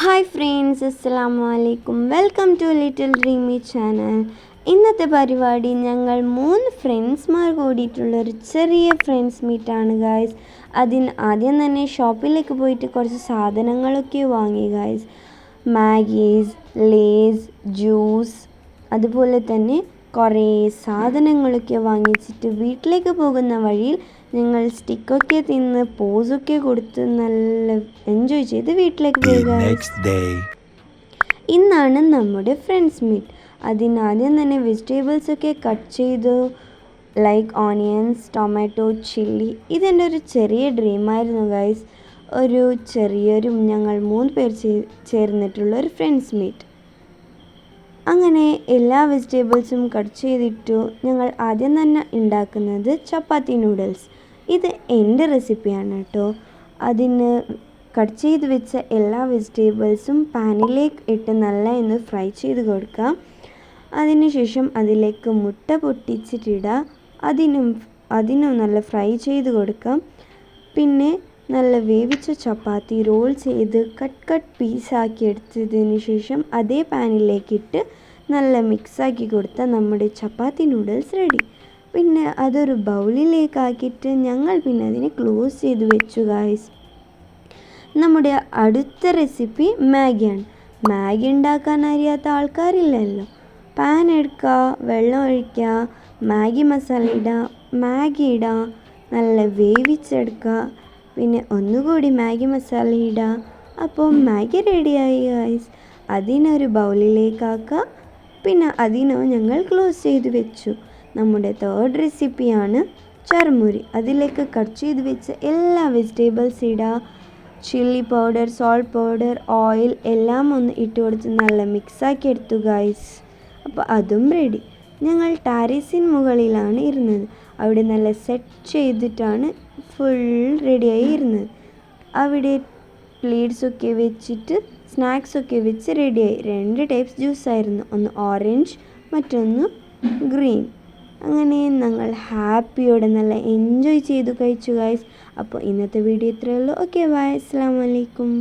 Hi friends, അസ്സലാമു അലൈക്കും. Welcome to little dreamy channel. ഇന്നത്തെ പരിപാടി ഞങ്ങൾ 3 ഫ്രണ്ട്സ്മാർ കൂടിയിട്ടുള്ളൊരു ചെറിയ ഫ്രണ്ട്സ് മീറ്റാണ് ഗായ്സ്. ആദ്യം തന്നെ ഷോപ്പിലേക്ക് പോയിട്ട് കുറച്ച് സാധനങ്ങളൊക്കെ വാങ്ങി ഗായ്സ്. മാഗീസ്, ലേസ്, ജ്യൂസ്, അതുപോലെ തന്നെ കുറേ സാധനങ്ങളൊക്കെ വാങ്ങിച്ചിട്ട് വീട്ടിലേക്ക് പോകുന്ന വഴിയിൽ ഞങ്ങൾ സ്റ്റിക്കൊക്കെ തിന്ന് പോസൊക്കെ കൊടുത്ത് നല്ല എൻജോയ് ചെയ്ത് വീട്ടിലേക്ക് പോവുക. ഇന്നാണ് നമ്മുടെ ഫ്രണ്ട്സ് മീറ്റ്. അതിനാദ്യം തന്നെ വെജിറ്റബിൾസൊക്കെ കട്ട് ചെയ്തു. Like onions, tomato, chilli. ഇതെൻ്റെ ഒരു ചെറിയ ഡ്രീമായിരുന്നു ഗൈസ്. ഞങ്ങൾ 3 പേർ ചേർന്നിട്ടുള്ള ഒരു ഫ്രണ്ട്സ് മീറ്റ്. അങ്ങനെ എല്ലാ വെജിറ്റബിൾസും കട്ട് ചെയ്തിട്ടു. ഞങ്ങൾ ആദ്യം തന്നെ ഉണ്ടാക്കുന്നത് ചപ്പാത്തി നൂഡിൽസ്. ഇത് എൻ്റെ റെസിപ്പിയാണ് കേട്ടോ. അതിന് കട്ട് ചെയ്ത് വെച്ച എല്ലാ വെജിറ്റബിൾസും പാനിലേക്ക് ഇട്ട് നല്ല ഫ്രൈ ചെയ്ത് കൊടുക്കാം. അതിനുശേഷം അതിലേക്ക് മുട്ട പൊട്ടിച്ചിട്ടിടുക. അതിനും നല്ല ഫ്രൈ ചെയ്ത് കൊടുക്കാം. പിന്നെ നല്ല വേവിച്ച ചപ്പാത്തി റോൾ ചെയ്ത് കട്ട് പീസാക്കി എടുത്തതിന് ശേഷം അതേ പാനിലേക്കിട്ട് നല്ല മിക്സാക്കി കൊടുത്താൽ നമ്മുടെ ചപ്പാത്തി നൂഡിൽസ് റെഡി. പിന്നെ അതൊരു ബൗളിലേക്കാക്കിയിട്ട് ഞങ്ങൾ പിന്നെ അതിനെ ക്ലോസ് ചെയ്ത് വെച്ചു ഗായ്സ്. നമ്മുടെ അടുത്ത റെസിപ്പി മാഗിയാണ്. മാഗി ഉണ്ടാക്കാൻ അറിയാത്ത ആൾക്കാരില്ലല്ലോ. പാൻ എടുക്കുക, വെള്ളം ഒഴിക്കുക, മാഗി മസാല ഇടുക, മാഗി ഇടുക, നല്ല വേവിച്ചെടുക്കുക. പിന്നെ ഒന്നുകൂടി മാഗി മസാല ഇടുക. അപ്പോൾ മാഗി റെഡിയായി ഗൈസ്. അതിനൊരു ബൗളിലേക്കാക്കുക. പിന്നെ ഞങ്ങൾ ക്ലോസ് ചെയ്ത് വെച്ചു. നമ്മുടെ തേർഡ് റെസിപ്പിയാണ് ചർമുരി. അതിലേക്ക് കട്ട് ചെയ്ത് വെച്ച എല്ലാ വെജിറ്റബിൾസ് ഇടുക. Chilli powder, salt powder, oil എല്ലാം ഒന്ന് ഇട്ട് കൊടുത്ത് നല്ല മിക്സാക്കി എടുത്തു ഗൈസ്. അപ്പോൾ അതും റെഡി. ഞങ്ങൾ ടാരിസിന് മുകളിലാണ് ഇരുന്നത്. അവിടെ നല്ല സെറ്റ് ചെയ്തിട്ടാണ് ഫുൾ റെഡിയായി ഇരുന്നത്. അവിടെ പ്ലേറ്റ്സൊക്കെ വെച്ചിട്ട് സ്നാക്സൊക്കെ വെച്ച് റെഡിയായി. 2 ടൈപ്സ് ജ്യൂസായിരുന്നു. ഒന്ന് ഓറഞ്ച്, മറ്റൊന്ന് ഗ്രീൻ. അങ്ങനെ ഞങ്ങൾ ഹാപ്പിയോടെ നല്ല എൻജോയ് ചെയ്തു കഴിച്ചു ഗൈസ്. അപ്പോൾ ഇന്നത്തെ വീഡിയോ ഇത്രയേ ഉള്ളൂ. ഓക്കെ ബൈ, അസ്സലാമു അലൈക്കും.